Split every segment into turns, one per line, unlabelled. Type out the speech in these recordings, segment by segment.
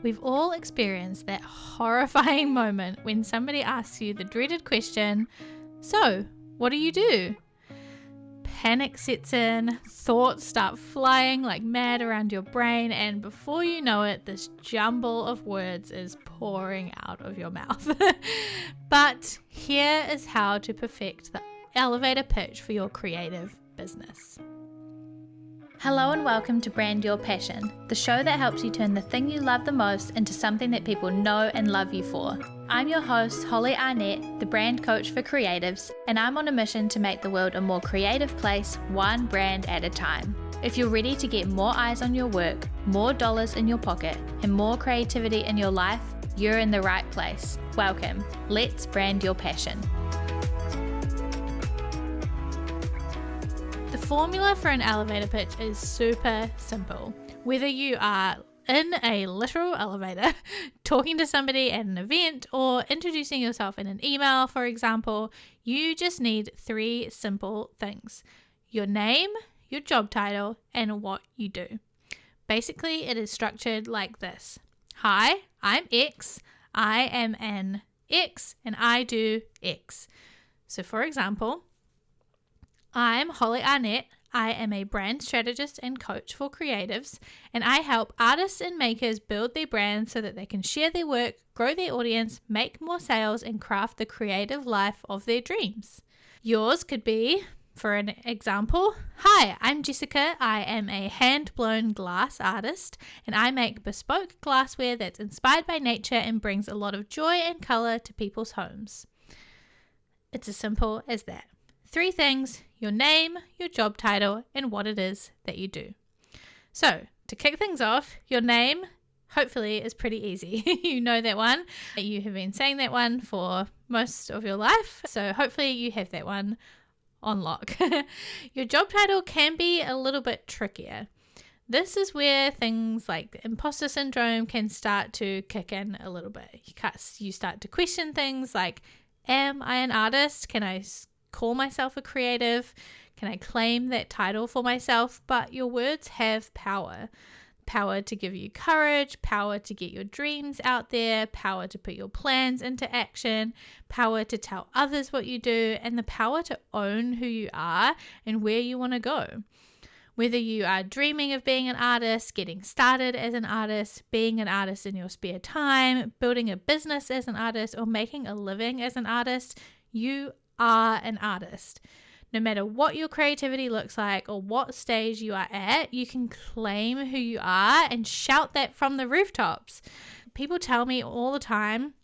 We've all experienced that horrifying moment when somebody asks you the dreaded question, "So, what do you do?" Panic sets in, thoughts start flying like mad around your brain, and before you know it, this jumble of words is pouring out of your mouth. But here is how to perfect the elevator pitch for your creative business. Hello and welcome to Brand Your Passion, the show that helps you turn the thing you love the most into something that people know and love you for. I'm your host, Holly Arnett, the brand coach for creatives, and I'm on a mission to make the world a more creative place, one brand at a time. If you're ready to get more eyes on your work, more dollars in your pocket, and more creativity in your life, you're in the right place. Welcome. Let's brand your passion. The formula for an elevator pitch is super simple. Whether you are in a literal elevator, talking to somebody at an event, or introducing yourself in an email, for example, you just need 3 simple things: your name, your job title, and what you do. Basically, it is structured like this. Hi, I'm X, I am an X, and I do X. So for example, I'm Holly Arnett. I am a brand strategist and coach for creatives, and I help artists and makers build their brands so that they can share their work, grow their audience, make more sales, and craft the creative life of their dreams. Yours could be, for an example, hi, I'm Jessica. I am a hand-blown glass artist, and I make bespoke glassware that's inspired by nature and brings a lot of joy and color to people's homes. It's as simple as that. 3 things: your name, your job title, and what it is that you do. So, to kick things off, your name hopefully is pretty easy. You know that one. You have been saying that one for most of your life, so hopefully you have that one on lock. Your job title can be a little bit trickier. This is where things like the imposter syndrome can start to kick in a little bit. You start to question things like, am I an artist? Can I call myself a creative? Can I claim that title for myself? But your words have power. Power to give you courage, power to get your dreams out there, power to put your plans into action, power to tell others what you do, and the power to own who you are and where you want to go. Whether you are dreaming of being an artist, getting started as an artist, being an artist in your spare time, building a business as an artist, or making a living as an artist, you are an artist. No matter what your creativity looks like or what stage you are at, you can claim who you are and shout that from the rooftops. People tell me all the time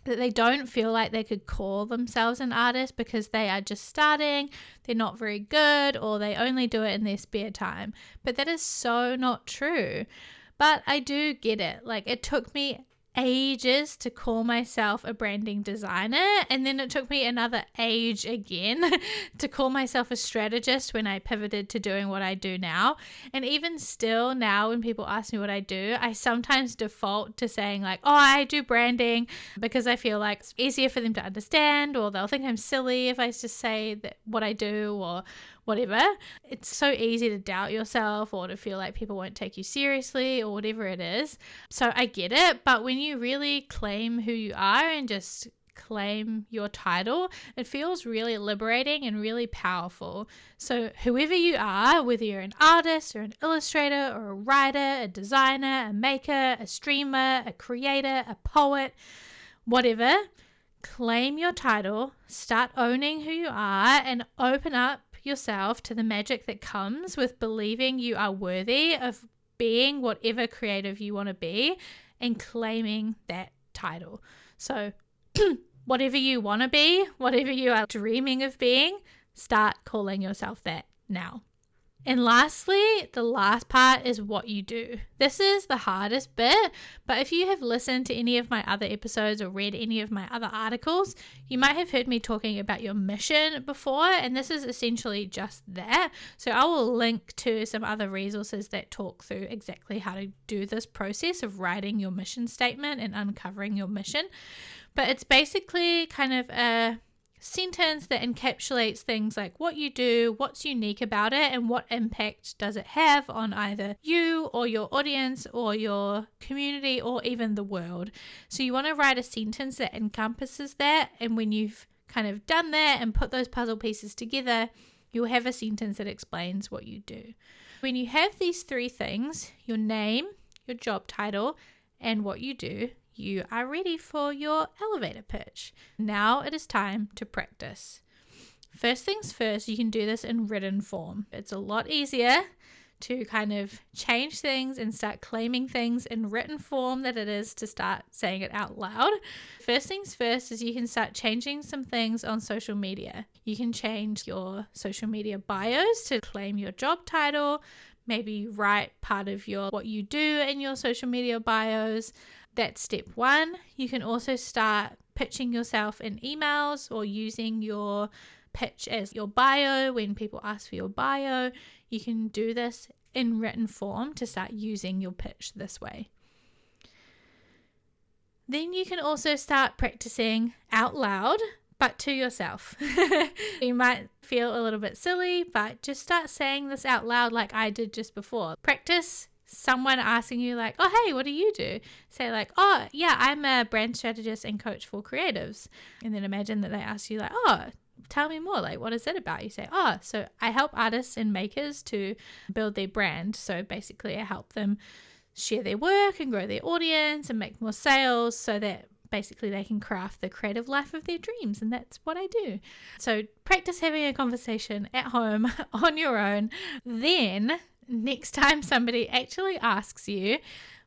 that they don't feel like they could call themselves an artist because they are just starting, they're not very good, or they only do it in their spare time. But that is so not true. But I do get it. Like, it took me ages to call myself a branding designer, and then it took me another age again to call myself a strategist when I pivoted to doing what I do now. And even still now, when people ask me what I do, I sometimes default to saying like, oh, I do branding, because I feel like it's easier for them to understand, or they'll think I'm silly if I just say that what I do or whatever. It's so easy to doubt yourself or to feel like people won't take you seriously or whatever it is. So I get it, but when you really claim who you are and just claim your title, it feels really liberating and really powerful. So whoever you are, whether you're an artist or an illustrator or a writer, a designer, a maker, a streamer, a creator, a poet, whatever, claim your title, start owning who you are, and open up yourself to the magic that comes with believing you are worthy of being whatever creative you want to be and claiming that title. So whatever you want to be, whatever you are dreaming of being, start calling yourself that now. And lastly, the last part is what you do. This is the hardest bit, but if you have listened to any of my other episodes or read any of my other articles, you might have heard me talking about your mission before, and this is essentially just that. So I will link to some other resources that talk through exactly how to do this process of writing your mission statement and uncovering your mission. But it's basically kind of a sentence that encapsulates things like what you do, what's unique about it, and what impact does it have on either you or your audience or your community or even the world. So you want to write a sentence that encompasses that, and when you've kind of done that and put those puzzle pieces together, you'll have a sentence that explains what you do. When you have these three things, your name, your job title, and what you do, you are ready for your elevator pitch. Now it is time to practice. First things first, you can do this in written form. It's a lot easier to kind of change things and start claiming things in written form than it is to start saying it out loud. First things first is you can start changing some things on social media. You can change your social media bios to claim your job title, maybe write part of what you do in your social media bios. That's step one. You can also start pitching yourself in emails or using your pitch as your bio when people ask for your bio. You can do this in written form to start using your pitch this way. Then you can also start practicing out loud, but to yourself. You might feel a little bit silly, but just start saying this out loud like I did just before. Practice someone asking you like, oh, hey, what do you do? Say like, oh, yeah, I'm a brand strategist and coach for creatives. And then imagine that they ask you like, oh, tell me more. Like, what is it about? You say, oh, so I help artists and makers to build their brand. So basically I help them share their work and grow their audience and make more sales so that basically they can craft the creative life of their dreams. And that's what I do. So practice having a conversation at home on your own. Then next time somebody actually asks you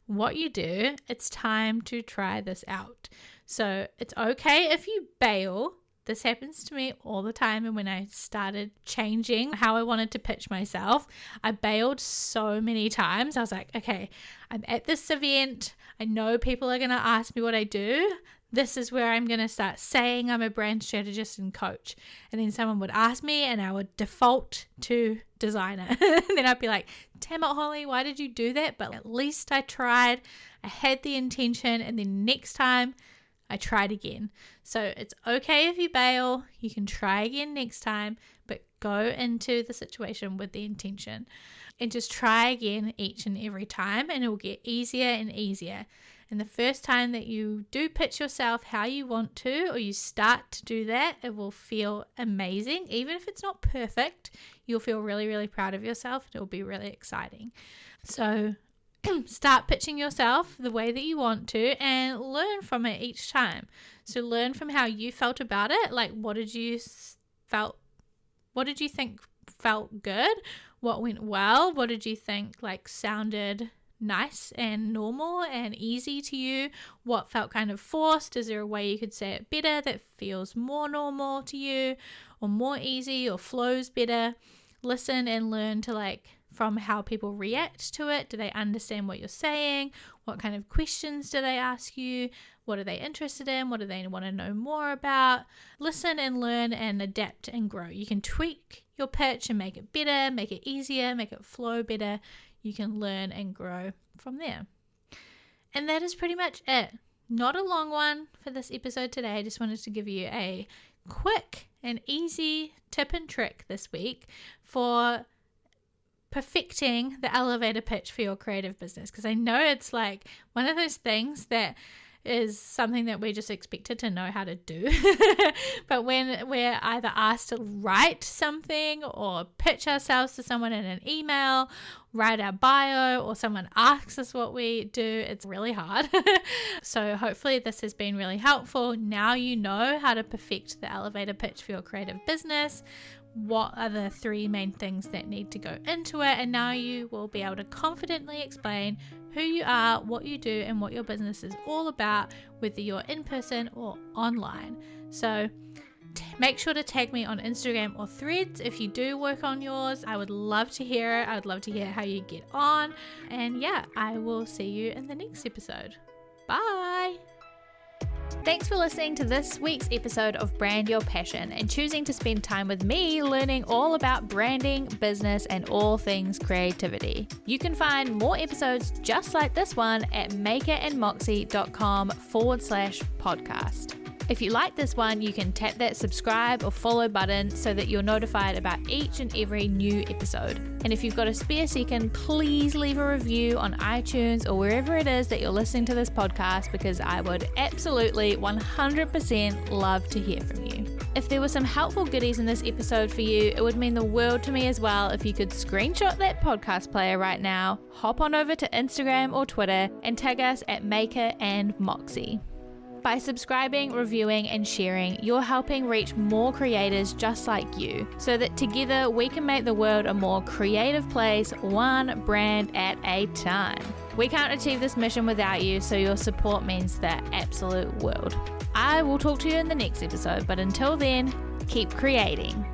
what you do, it's time to try this out. So it's okay if you bail. This happens to me all the time. And when I started changing how I wanted to pitch myself, I bailed so many times. I was like, okay, I'm at this event. I know people are going to ask me what I do. This is where I'm going to start saying I'm a brand strategist and coach. And then someone would ask me and I would default to designer. And then I'd be like, damn it, Holly, why did you do that? But at least I tried. I had the intention. And then next time I tried again. So it's okay if you bail. You can try again next time, but go into the situation with the intention and just try again each and every time, and it will get easier and easier. And the first time that you do pitch yourself how you want to, or you start to do that, it will feel amazing. Even if it's not perfect, you'll feel really, really proud of yourself. And it will be really exciting. So start pitching yourself the way that you want to and learn from it each time. So learn from how you felt about it. Like, what did you think felt good? What went well? What did you think like sounded nice and normal and easy to you? What felt kind of forced? Is there a way you could say it better that feels more normal to you or more easy or flows better? Listen and learn to like from how people react to it. Do they understand what you're saying? What kind of questions do they ask you? What are they interested in? What do they want to know more about? Listen and learn and adapt and grow. You can tweak your pitch and make it better, make it easier, make it flow better. You can learn and grow from there. And that is pretty much it. Not a long one for this episode today. I just wanted to give you a quick and easy tip and trick this week for perfecting the elevator pitch for your creative business, because I know it's like one of those things that is something that we're just expected to know how to do. But when we're either asked to write something or pitch ourselves to someone in an email, write our bio, or someone asks us what we do, it's really hard. So hopefully this has been really helpful. Now you know how to perfect the elevator pitch for your creative business. What are the three main things that need to go into it? And now you will be able to confidently explain who you are, what you do, and what your business is all about, whether you're in person or online. So make sure to tag me on Instagram or Threads if you do work on yours. I would love to hear it. I would love to hear how you get on. And yeah, I will see you in the next episode. Bye. Thanks for listening to this week's episode of Brand Your Passion and choosing to spend time with me learning all about branding, business, and all things creativity. You can find more episodes just like this one at makerandmoxie.com/podcast. If you like this one, you can tap that subscribe or follow button so that you're notified about each and every new episode. And if you've got a spare second, please leave a review on iTunes or wherever it is that you're listening to this podcast, because I would absolutely 100% love to hear from you. If there were some helpful goodies in this episode for you, it would mean the world to me as well if you could screenshot that podcast player right now, hop on over to Instagram or Twitter and tag us at Maker and Moxie. By subscribing, reviewing, and sharing, you're helping reach more creators just like you, so that together we can make the world a more creative place, one brand at a time. We can't achieve this mission without you, so your support means the absolute world. I will talk to you in the next episode, but until then, keep creating.